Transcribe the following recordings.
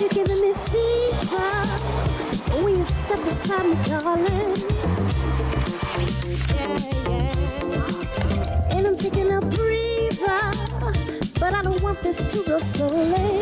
you're giving me fever when you step beside me, darling. Yeah, yeah. And I'm taking a breather, but I don't want this to go slowly.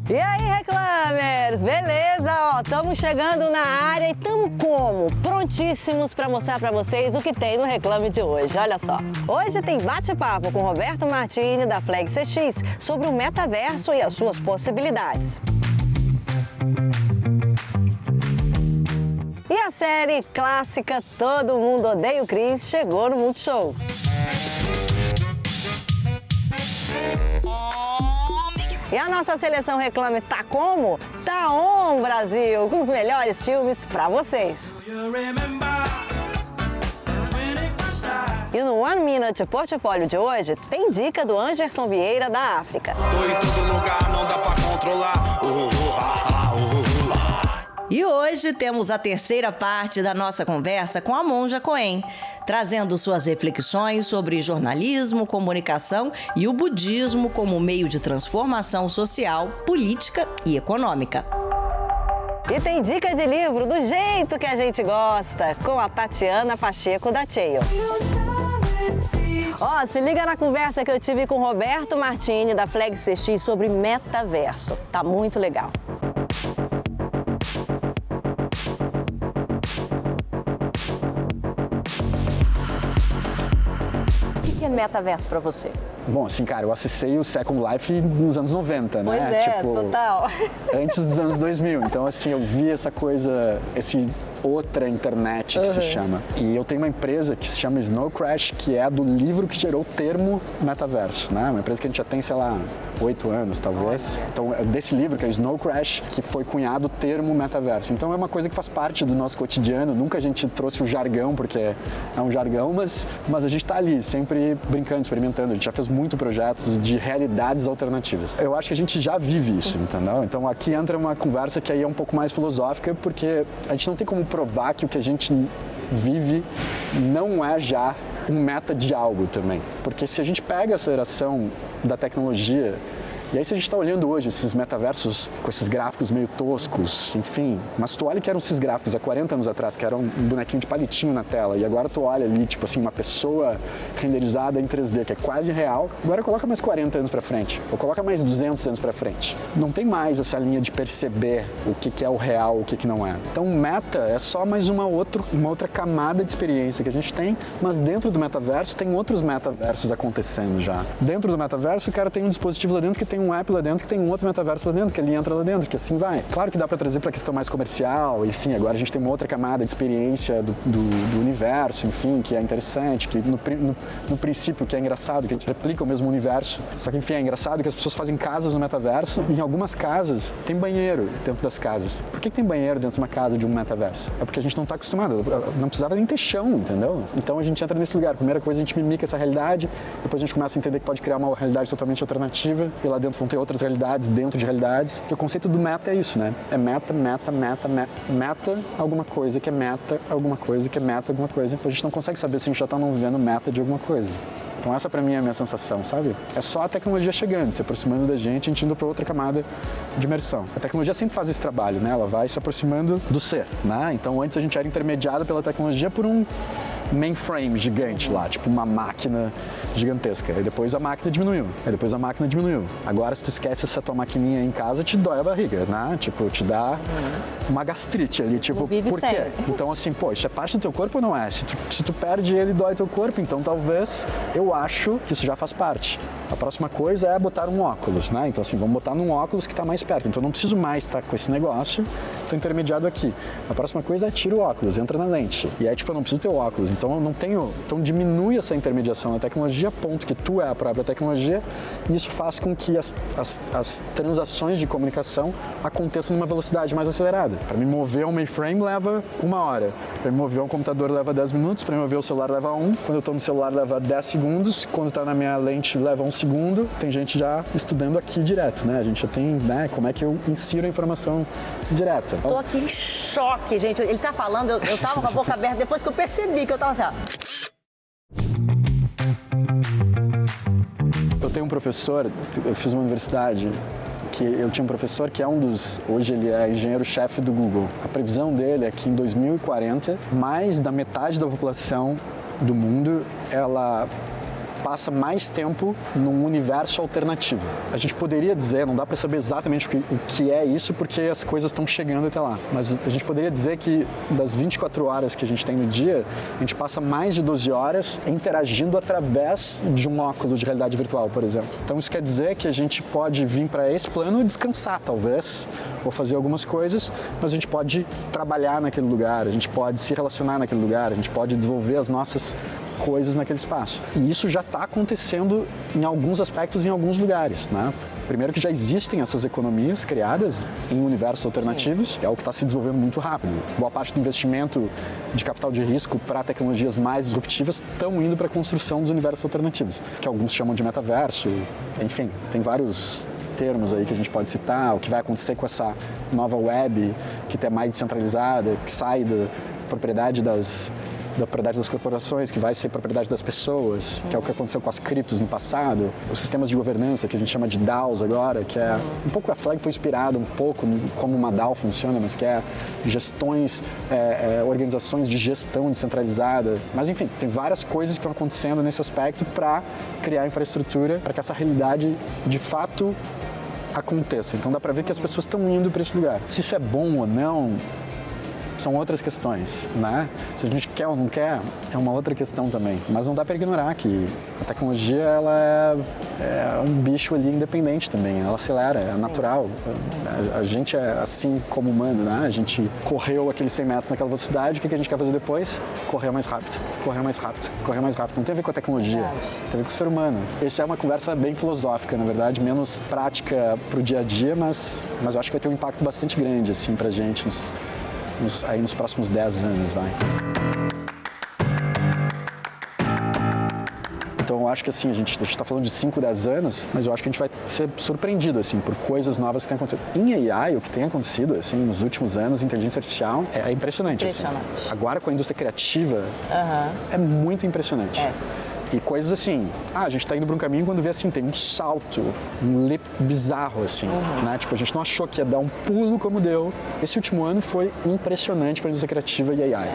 E aí, Reclamers? Beleza? Ó, estamos chegando na área e estamos como? Prontíssimos para mostrar para vocês o que tem no Reclame de hoje. Olha só. Hoje tem bate-papo com Roberto Martini da Flex CX sobre o metaverso e as suas possibilidades. E a série clássica Todo Mundo Odeia o Chris chegou no Multishow. E a nossa seleção Reclame tá como? Tá on, Brasil! Com os melhores filmes pra vocês. E no One Minute Portfólio de hoje, tem dica do Anderson Vieira da África. Tô em todo lugar, não dá pra controlar. E hoje temos a terceira parte da nossa conversa com a Monja Coen, trazendo suas reflexões sobre jornalismo, comunicação e o budismo como meio de transformação social, política e econômica. E tem dica de livro do jeito que a gente gosta, com a Tatiana Pacheco da Cheio. Ó, se liga na conversa que eu tive com Roberto Martini da Flex CX sobre metaverso. Tá muito legal. O que é metaverso pra você? Bom, assim, cara, eu acessei o Second Life nos anos 90, né? Pois é, total. Antes dos anos 2000. Então, assim, eu vi essa coisa, esse outra internet que se chama. E eu tenho uma empresa que se chama Snow Crash, que é do livro que gerou o termo metaverso, né? Uma empresa que a gente já tem, sei lá, 8 anos, talvez. Então, é desse livro, que é o Snow Crash, que foi cunhado o termo metaverso. Então, é uma coisa que faz parte do nosso cotidiano. Nunca a gente trouxe o jargão, porque é um jargão, mas a gente tá ali, sempre brincando, experimentando. A gente já fez muito projetos de realidades alternativas. Eu acho que a gente já vive isso, entendeu? Então, aqui entra uma conversa que aí é um pouco mais filosófica, porque a gente não tem como provar que o que a gente vive não é já um meta de algo também. Porque se a gente pega a aceleração da tecnologia, e aí se a gente está olhando hoje esses metaversos com esses gráficos meio toscos, enfim, mas tu olha que eram esses gráficos há 40 anos atrás, que era um bonequinho de palitinho na tela, e agora tu olha ali, tipo assim, uma pessoa renderizada em 3D, que é quase real, agora coloca mais 40 anos para frente, ou coloca mais 200 anos para frente. Não tem mais essa linha de perceber o que é o real, o que não é. Então, meta é só mais uma outra camada de experiência que a gente tem, mas dentro do metaverso tem outros metaversos acontecendo já. Dentro do metaverso, o cara tem um dispositivo lá dentro que tem um app lá dentro, que tem um outro metaverso lá dentro, que ele entra lá dentro, que assim vai. Claro que dá para trazer para a questão mais comercial, enfim, agora a gente tem uma outra camada de experiência do universo, enfim, que é interessante, que no princípio que é engraçado, que a gente replica o mesmo universo, só que enfim, é engraçado que as pessoas fazem casas no metaverso e em algumas casas tem banheiro dentro das casas. Por que tem banheiro dentro de uma casa de um metaverso? É porque a gente não está acostumado, não precisava nem ter chão, entendeu? Então a gente entra nesse lugar, primeira coisa a gente mimica essa realidade, depois a gente começa a entender que pode criar uma realidade totalmente alternativa e lá dentro vão ter outras realidades dentro de realidades. Que o conceito do meta é isso, né? É meta, alguma coisa, que é meta, alguma coisa, que é meta, alguma coisa. Então a gente não consegue saber se a gente já está não vivendo meta de alguma coisa. Então essa pra mim é a minha sensação, sabe? É só a tecnologia chegando, se aproximando da gente, a gente indo pra outra camada de imersão. A tecnologia sempre faz esse trabalho, né? Ela vai se aproximando do ser, né? Então antes a gente era intermediado pela tecnologia por um mainframe gigante lá, tipo uma máquina gigantesca. Aí depois a máquina diminuiu. Agora, se tu esquece essa tua maquininha em casa, te dói a barriga, né? Tipo, te dá uma gastrite ali, tipo, por quê? Então, assim, pô, isso é parte do teu corpo ou não é? Se tu perde ele, dói teu corpo, então talvez, eu acho que isso já faz parte. A próxima coisa é botar um óculos, né? Então, assim, vamos botar num óculos que tá mais perto. Então, eu não preciso mais estar com esse negócio, tô intermediado aqui. A próxima coisa é tira o óculos, entra na lente. E aí, tipo, eu não preciso ter o óculos. Então, eu não tenho... Então, diminui essa intermediação da tecnologia, a ponto que tu é a própria tecnologia, e isso faz com que as transações de comunicação aconteçam numa velocidade mais acelerada. Para me mover um mainframe leva 1 hora. Para me mover um computador leva 10 minutos. Para me mover o celular leva 1. Quando eu estou no celular leva 10 segundos. Quando está na minha lente leva uns segundo, tem gente já estudando aqui direto, né? A gente já tem, né, como é que eu insiro a informação direta. Tô aqui em choque, gente. Ele tá falando, eu tava com a boca aberta depois que eu percebi que eu tava assim, ó. Eu tenho um professor, eu fiz uma universidade, que eu tinha um professor que é hoje ele é engenheiro-chefe do Google. A previsão dele é que em 2040, mais da metade da população do mundo, ela passa mais tempo num universo alternativo. A gente poderia dizer, não dá para saber exatamente o que é isso, porque as coisas estão chegando até lá, mas a gente poderia dizer que das 24 horas que a gente tem no dia, a gente passa mais de 12 horas interagindo através de um óculos de realidade virtual, por exemplo. Então isso quer dizer que a gente pode vir para esse plano descansar, talvez, ou fazer algumas coisas, mas a gente pode trabalhar naquele lugar, a gente pode se relacionar naquele lugar, a gente pode desenvolver as nossas coisas naquele espaço. E isso já está acontecendo em alguns aspectos, em alguns lugares, né? Primeiro que já existem essas economias criadas em universos alternativos, é o que está se desenvolvendo muito rápido. Boa parte do investimento de capital de risco para tecnologias mais disruptivas estão indo para a construção dos universos alternativos, que alguns chamam de metaverso, enfim, tem vários termos aí que a gente pode citar, o que vai acontecer com essa nova web, que é mais descentralizada, que sai da propriedade das corporações, que vai ser propriedade das pessoas, que é o que aconteceu com as criptos no passado, os sistemas de governança, que a gente chama de DAOs agora, que é um pouco, a Flag foi inspirada um pouco como uma DAO funciona, mas que é gestões, organizações de gestão descentralizada. Mas enfim, tem várias coisas que estão acontecendo nesse aspecto para criar infraestrutura, para que essa realidade de fato aconteça. Então dá para ver que as pessoas estão indo para esse lugar. Se isso é bom ou não, são outras questões, né? Se a gente quer ou não quer, é uma outra questão também. Mas não dá para ignorar que a tecnologia, ela é um bicho ali independente também. Ela acelera, é natural. A gente é assim como humano, né? A gente correu aqueles 100 metros naquela velocidade, o que a gente quer fazer depois? Correr mais rápido, correr mais rápido, correr mais rápido. Não tem a ver com a tecnologia, tem a ver com o ser humano. Essa é uma conversa bem filosófica, na verdade, menos prática pro dia a dia, mas eu acho que vai ter um impacto bastante grande, assim, pra gente aí nos próximos 10 anos, vai. Então eu acho que assim, a gente está falando de 5, 10 anos, mas eu acho que a gente vai ser surpreendido assim, por coisas novas que têm acontecido. Em AI, o que tem acontecido assim, nos últimos anos, inteligência artificial, é impressionante. Assim. Agora com a indústria criativa, é muito impressionante. E coisas assim, a gente tá indo por um caminho quando vê assim, tem um salto, um leap bizarro assim, né? Tipo, a gente não achou que ia dar um pulo como deu. Esse último ano foi impressionante para a indústria criativa e AI.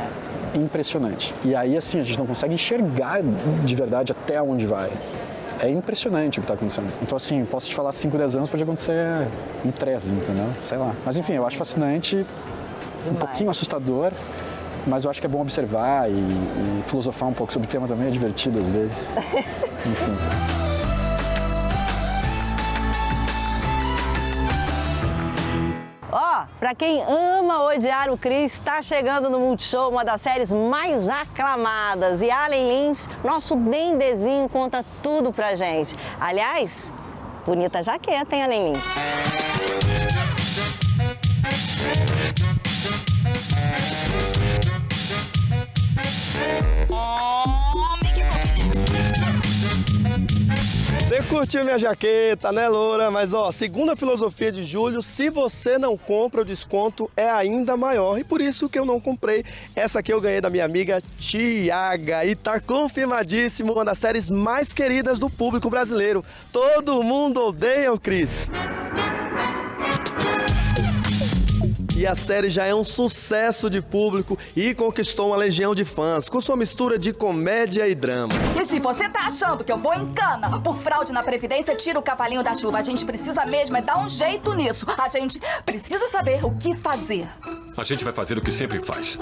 Impressionante. E aí, assim, a gente não consegue enxergar de verdade até onde vai. É impressionante o que está acontecendo. Então, assim, posso te falar 5, 10 anos, pode acontecer em 3, entendeu? Sei lá. Mas, enfim, eu acho fascinante, um pouquinho assustador, mas eu acho que é bom observar e filosofar um pouco sobre o tema também, é divertido às vezes. Enfim. Pra quem ama odiar o Chris, está chegando no Multishow uma das séries mais aclamadas. E Allen Lins, nosso dendezinho, conta tudo pra gente. Aliás, bonita jaqueta, hein, Allen Lins? Você curtiu minha jaqueta, né, Loura? Mas, ó, segundo a filosofia de Júlio, se você não compra, o desconto é ainda maior. E por isso que eu não comprei. Essa aqui eu ganhei da minha amiga Tiaga. E tá confirmadíssimo, uma das séries mais queridas do público brasileiro. Todo mundo odeia o Chris. E a série já é um sucesso de público e conquistou uma legião de fãs, com sua mistura de comédia e drama. E se você tá achando que eu vou em cana por fraude na Previdência, tira o cavalinho da chuva. A gente precisa mesmo é dar um jeito nisso. A gente precisa saber o que fazer. A gente vai fazer o que sempre faz.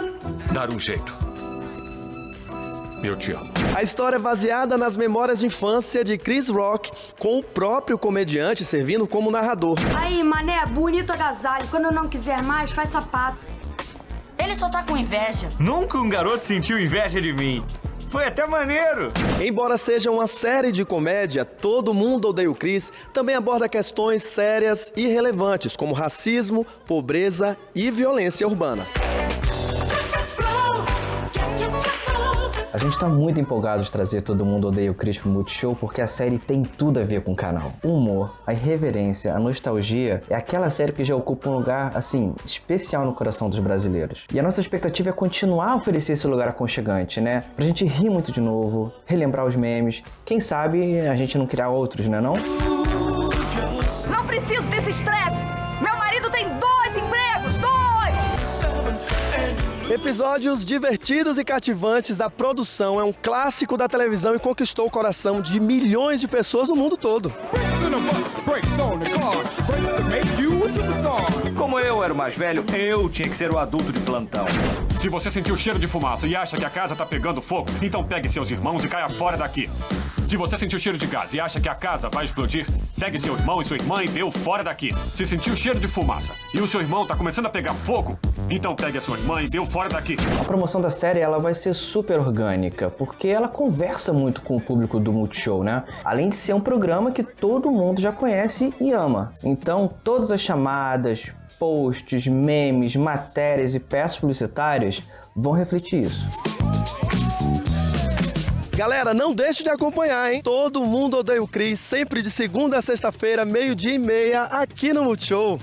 Dar um jeito. Eu te amo. A história é baseada nas memórias de infância de Chris Rock, com o próprio comediante servindo como narrador. Aí, mané, bonito agasalho. Quando não quiser mais, faz sapato. Ele só tá com inveja. Nunca um garoto sentiu inveja de mim. Foi até maneiro. Embora seja uma série de comédia, Todo Mundo Odeia o Chris também aborda questões sérias e relevantes, como racismo, pobreza e violência urbana. A gente tá muito empolgado de trazer Todo Mundo Odeia o Chris pro Multishow porque a série tem tudo a ver com o canal. O humor, a irreverência, a nostalgia é aquela série que já ocupa um lugar, assim, especial no coração dos brasileiros. E a nossa expectativa é continuar a oferecer esse lugar aconchegante, né? Pra gente rir muito de novo, relembrar os memes, quem sabe a gente não criar outros, né não? Não preciso desse estresse! Meu marido tem 2 empregos! 2! Episódios divertidos e cativantes, a produção é um clássico da televisão e conquistou o coração de milhões de pessoas no mundo todo. Como eu era o mais velho, eu tinha que ser o adulto de plantão. Se você sentiu cheiro de fumaça e acha que a casa tá pegando fogo, então pegue seus irmãos e caia fora daqui. Se você sentiu cheiro de gás e acha que a casa vai explodir, pegue seu irmão e sua irmã e dê-o fora daqui. Se sentiu cheiro de fumaça e o seu irmão tá começando a pegar fogo, então pegue a sua irmã e dê-o fora daqui. A promoção da série ela vai ser super orgânica, porque ela conversa muito com o público do Multishow, né? Além de ser um programa que todo mundo já conhece e ama. Então, todas as chamadas, posts, memes, matérias e peças publicitárias vão refletir isso. Galera, não deixe de acompanhar, hein? Todo Mundo Odeia o Chris, sempre de segunda a sexta-feira, 12:30, aqui no Multishow.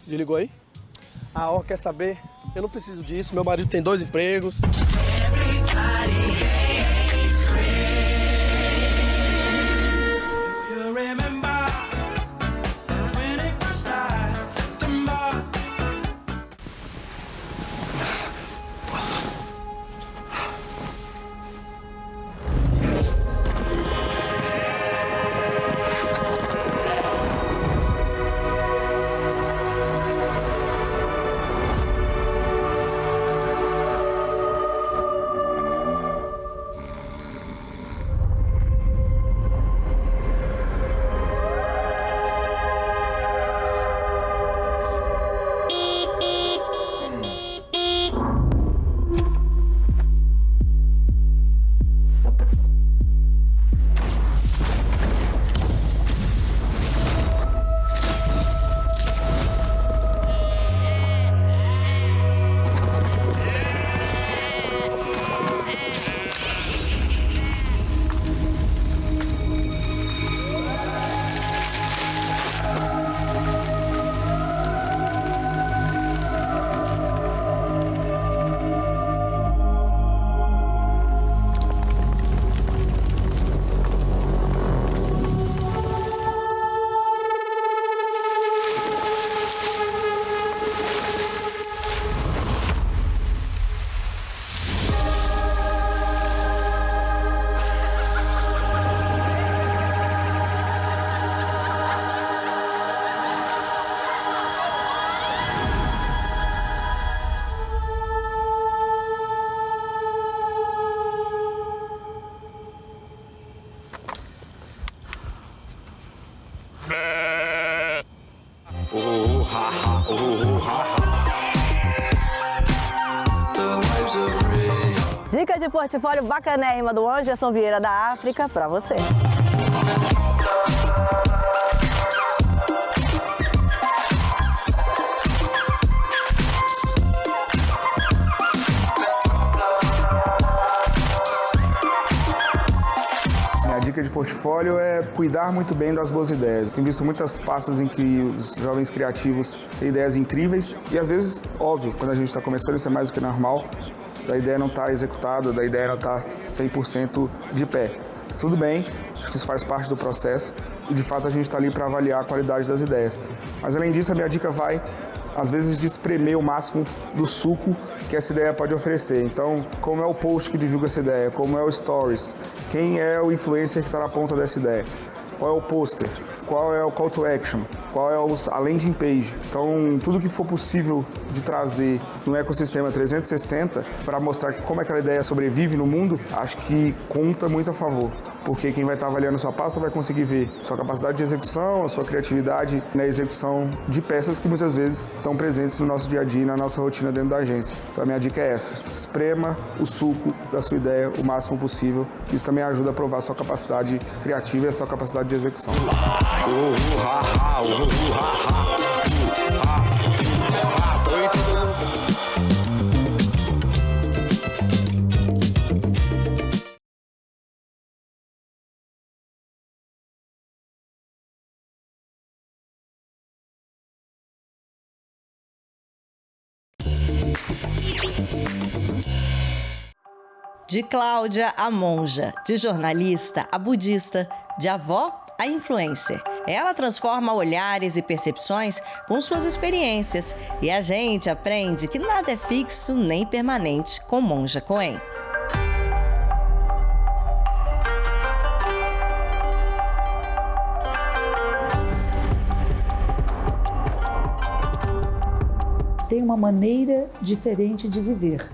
Desligou aí? Ah, ó, quer saber? Eu não preciso disso, meu marido tem 2 empregos. Dica de portfólio bacanérrima do Anderson Vieira da África para você. Minha dica de portfólio é cuidar muito bem das boas ideias. Tenho visto muitas pastas em que os jovens criativos têm ideias incríveis e às vezes, óbvio, quando a gente está começando isso é mais do que normal, da ideia não estar executada, da ideia não estar 100% de pé. Tudo bem, acho que isso faz parte do processo e de fato a gente está ali para avaliar a qualidade das ideias. Mas além disso, a minha dica vai, às vezes, de espremer o máximo do suco que essa ideia pode oferecer. Então, como é o post que divulga essa ideia? Como é o stories? Quem é o influencer que está na ponta dessa ideia? Qual é o pôster? Qual é o call to action? Qual é a landing page? Então, tudo que for possível de trazer no ecossistema 360 para mostrar como aquela ideia sobrevive no mundo, acho que conta muito a favor. Porque quem vai estar avaliando a sua pasta vai conseguir ver sua capacidade de execução, a sua criatividade na execução de peças que muitas vezes estão presentes no nosso dia a dia e na nossa rotina dentro da agência. Então a minha dica é essa: esprema o suco da sua ideia o máximo possível. Isso também ajuda a provar a sua capacidade criativa e a sua capacidade de execução. De Cláudia a monja, de jornalista a budista, de avó a influencer. Ela transforma olhares e percepções com suas experiências e a gente aprende que nada é fixo nem permanente com Monja Coen. Tem uma maneira diferente de viver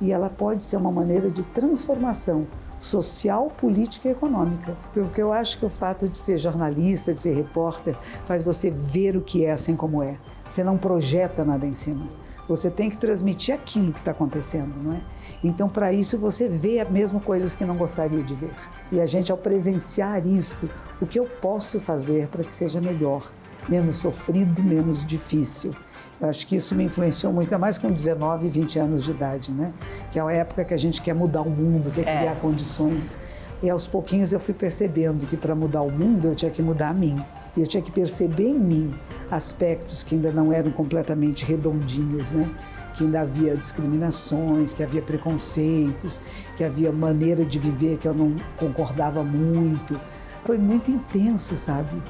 e ela pode ser uma maneira de transformação social, política e econômica. Porque eu acho que o fato de ser jornalista, de ser repórter, faz você ver o que é assim como é. Você não projeta nada em cima. Você tem que transmitir aquilo que está acontecendo, não é? Então, para isso, você vê mesmo coisas que não gostaria de ver. E a gente, ao presenciar isto, o que eu posso fazer para que seja melhor, menos sofrido, menos difícil. Eu acho que isso me influenciou muito, ainda mais com 19 e 20 anos de idade, né? Que é a época que a gente quer mudar o mundo, quer criar condições. E aos pouquinhos eu fui percebendo que para mudar o mundo eu tinha que mudar a mim. E eu tinha que perceber em mim aspectos que ainda não eram completamente redondinhos, né? Que ainda havia discriminações, que havia preconceitos, que havia maneira de viver que eu não concordava muito. Foi muito intenso, sabe?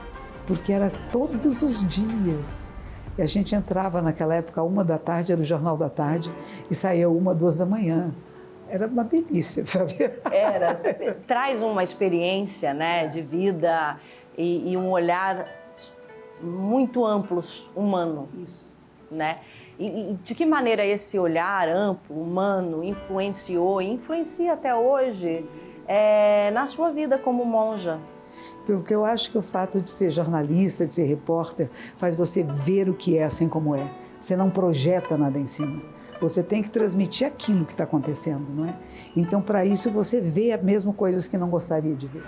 Porque era todos os dias. E a gente entrava naquela época, 1h, era o Jornal da Tarde, e saía 1, 2 da manhã. Era uma delícia, sabe? Era. Traz uma experiência, né, de vida e um olhar muito amplo, humano. Isso. Né? E de que maneira esse olhar amplo, humano, influencia até hoje na sua vida como monja? Porque eu acho que o fato de ser jornalista, de ser repórter, faz você ver o que é assim como é. Você não projeta nada em cima. Você tem que transmitir aquilo que está acontecendo, não é? Então, para isso, você vê mesmo coisas que não gostaria de ver.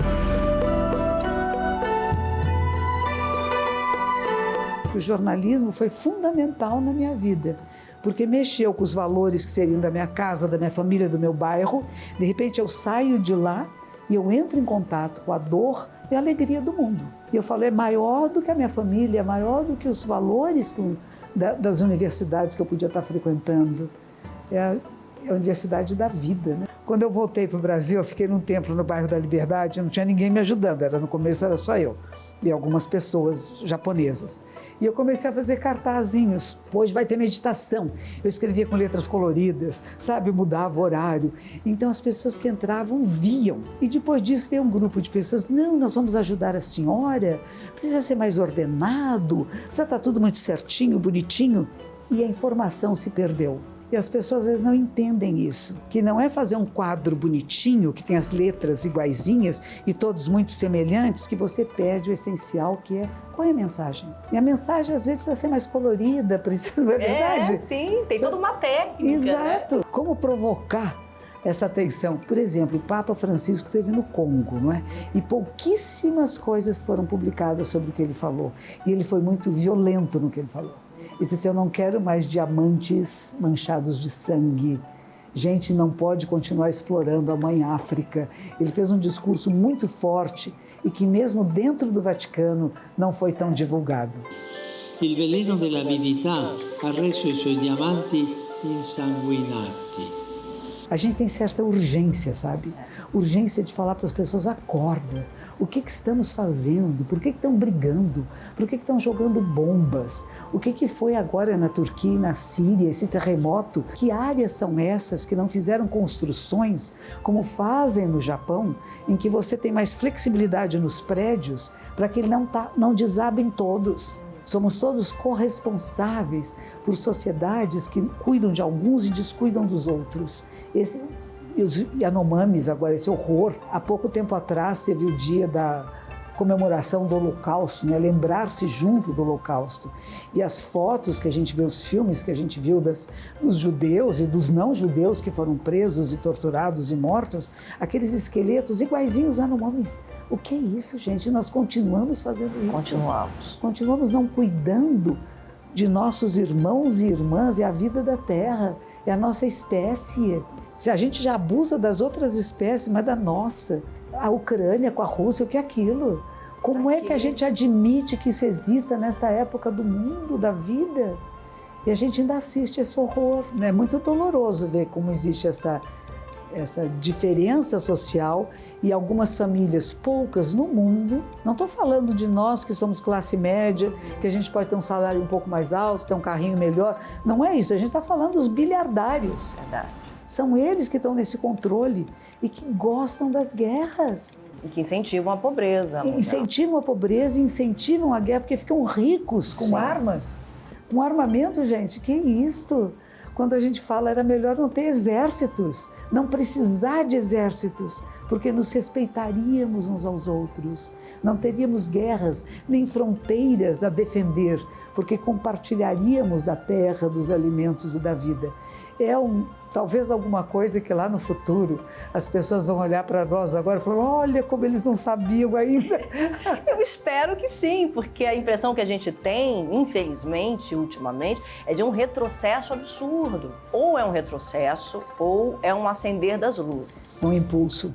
O jornalismo foi fundamental na minha vida, porque mexeu com os valores que seriam da minha casa, da minha família, do meu bairro. De repente, eu saio de lá e eu entro em contato com a dor e a alegria do mundo. E eu falo, é maior do que a minha família, é maior do que os valores das universidades que eu podia estar frequentando. É a universidade da vida, né? Quando eu voltei para o Brasil, eu fiquei num templo no bairro da Liberdade, não tinha ninguém me ajudando, no começo era só eu e algumas pessoas japonesas. E eu comecei a fazer cartazinhos. Hoje vai ter meditação. Eu escrevia com letras coloridas, sabe? mudava o horário. Então as pessoas que entravam viam. E depois disso veio um grupo de pessoas, não, nós vamos ajudar a senhora, precisa ser mais ordenado, precisa estar tudo muito certinho, bonitinho. E a informação se perdeu. E as pessoas às vezes não entendem isso, que não é fazer um quadro bonitinho, que tem as letras iguaizinhas e todos muito semelhantes, que você perde o essencial, que é qual é a mensagem. E a mensagem às vezes precisa ser mais colorida, precisa, não é verdade? Sim, tem toda uma técnica. Exato. Né? Como provocar essa atenção? Por exemplo, o Papa Francisco esteve no Congo, não é? E pouquíssimas coisas foram publicadas sobre o que ele falou. E ele foi muito violento no que ele falou. Ele disse, eu não quero mais diamantes manchados de sangue. Gente não pode continuar explorando a mãe África. Ele fez um discurso muito forte e que mesmo dentro do Vaticano não foi tão divulgado. Il veleno dell'avidità ha reso i suoi diamanti insanguinati. A gente tem certa urgência, sabe? Urgência de falar para as pessoas, acorda. O que estamos fazendo? Por que estão brigando? Por que estão jogando bombas? O que foi agora na Turquia e na Síria, esse terremoto? Que áreas são essas que não fizeram construções como fazem no Japão, em que você tem mais flexibilidade nos prédios para que não desabem todos? Somos todos corresponsáveis por sociedades que cuidam de alguns e descuidam dos outros. E os Yanomamis, agora, esse horror. Há pouco tempo atrás teve o dia da comemoração do Holocausto, né? Lembrar-se junto do Holocausto. E as fotos que a gente vê, os filmes que a gente viu dos judeus e dos não-judeus que foram presos e torturados e mortos, aqueles esqueletos iguaizinhos Yanomamis. O que é isso, gente? Nós continuamos fazendo isso. Continuamos não cuidando de nossos irmãos e irmãs, é a vida da Terra, é a nossa espécie. Se a gente já abusa das outras espécies, mas da nossa, a Ucrânia com a Rússia, o que é aquilo? Como é que a gente admite que isso exista nesta época do mundo, da vida? E a gente ainda assiste esse horror, né? É muito doloroso ver como existe essa diferença social e algumas famílias, poucas no mundo. Não estou falando de nós que somos classe média, que a gente pode ter um salário um pouco mais alto, ter um carrinho melhor. Não é isso, a gente está falando dos bilhardários. Verdade. São eles que estão nesse controle e que gostam das guerras. E que incentivam a pobreza. Incentivam a pobreza, incentivam a guerra, porque ficam ricos com armas. Com armamento, gente, que isto? Quando a gente fala, era melhor não ter exércitos, não precisar de exércitos, porque nos respeitaríamos uns aos outros, não teríamos guerras, nem fronteiras a defender, porque compartilharíamos da terra, dos alimentos e da vida. Talvez alguma coisa que lá no futuro as pessoas vão olhar para nós agora e falar, olha como eles não sabiam ainda. Eu espero que sim, porque a impressão que a gente tem, infelizmente, ultimamente, é de um retrocesso absurdo. Ou é um retrocesso, ou é um acender das luzes. Um impulso.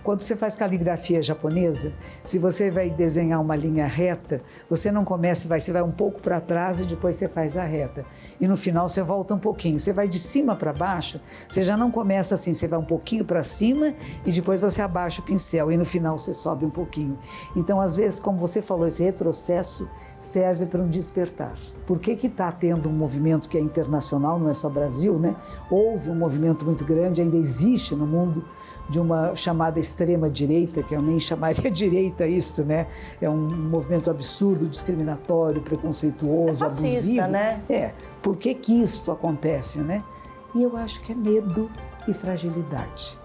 Quando você faz caligrafia japonesa, se você vai desenhar uma linha reta, você não começa, você vai um pouco para trás e depois você faz a reta. E no final você volta um pouquinho. Você vai de cima para baixo, você já não começa assim, você vai um pouquinho para cima e depois você abaixa o pincel e no final você sobe um pouquinho. Então, às vezes, como você falou, esse retrocesso serve para um despertar. Por que está tendo um movimento que é internacional, não é só Brasil, né? Houve um movimento muito grande, ainda existe no mundo, de uma chamada extrema-direita, que eu nem chamaria direita isto, né? É um movimento absurdo, discriminatório, preconceituoso, fascista, abusivo. Né? Por que isto acontece, né? E eu acho que é medo e fragilidade.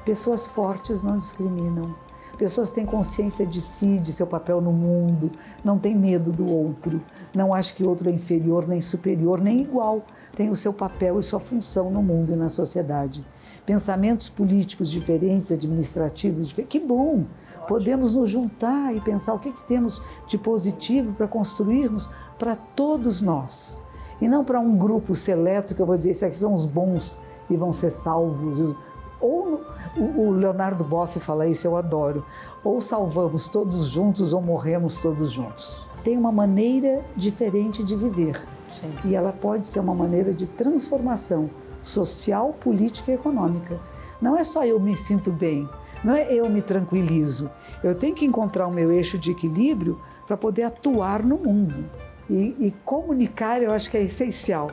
Pessoas fortes não discriminam. Pessoas têm consciência de si, de seu papel no mundo, não têm medo do outro, não acham que o outro é inferior, nem superior, nem igual. Tem o seu papel e sua função no mundo e na sociedade. Pensamentos políticos diferentes, administrativos diferentes, que bom! Podemos nos juntar e pensar o que temos de positivo para construirmos para todos nós. E não para um grupo seleto que eu vou dizer, esses aqui são os bons e vão ser salvos. Ou o Leonardo Boff fala isso, eu adoro. Ou salvamos todos juntos ou morremos todos juntos. Tem uma maneira diferente de viver. Sim. E ela pode ser uma maneira de transformação social, política e econômica. Não é só eu me sinto bem, não é eu me tranquilizo. Eu tenho que encontrar o meu eixo de equilíbrio para poder atuar no mundo. E comunicar, eu acho que é essencial.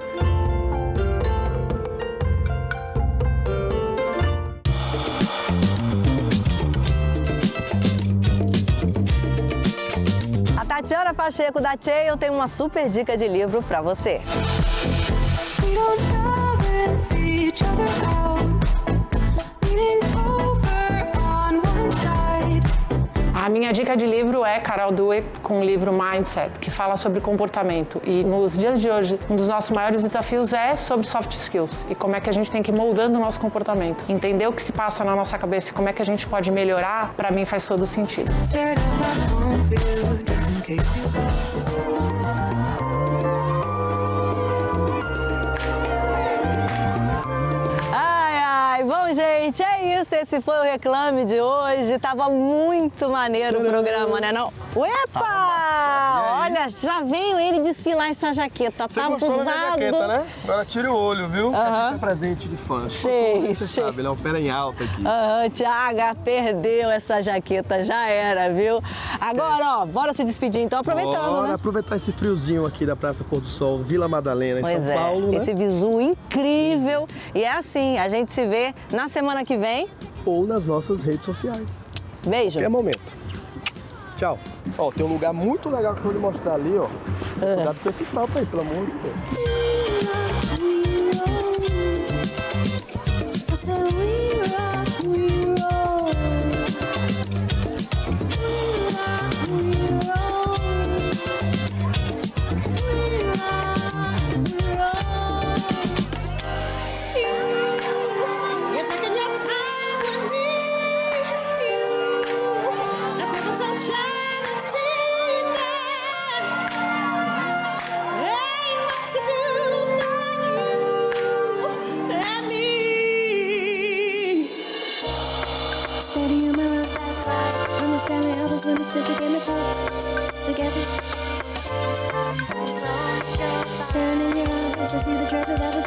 A Tatiana Pacheco da Cheio tem uma super dica de livro para você. A minha dica de livro é Carol Dweck com o livro Mindset, que fala sobre comportamento. E nos dias de hoje, um dos nossos maiores desafios é sobre soft skills e como é que a gente tem que ir moldando o nosso comportamento. Entender o que se passa na nossa cabeça e como é que a gente pode melhorar, para mim faz todo sentido. Bom, gente, é isso. Esse foi o Reclame de hoje. Tava muito maneiro o programa, né? Não? Uepa! Olha, já veio ele desfilar essa jaqueta. Você tá gostou usado. da jaqueta, né? Agora tire o olho, viu? É presente de fã. Sei, você sabe, ele opera em alta aqui. Tiaga, perdeu essa jaqueta, já era, viu? Agora, ó, bora se despedir então, aproveitando, Bora né? aproveitar esse friozinho aqui da Praça Pôr do Sol, Vila Madalena, em São Paulo, né? Esse visu incrível. E é assim, a gente se vê na semana que vem. Ou nas nossas redes sociais. Beijo. Qualquer momento. Tchau. Ó, tem um lugar muito legal que eu vou lhe mostrar ali, ó. Cuidado com esse salto aí, pelo amor de Deus. Staring in your eyes, I see the treasure that was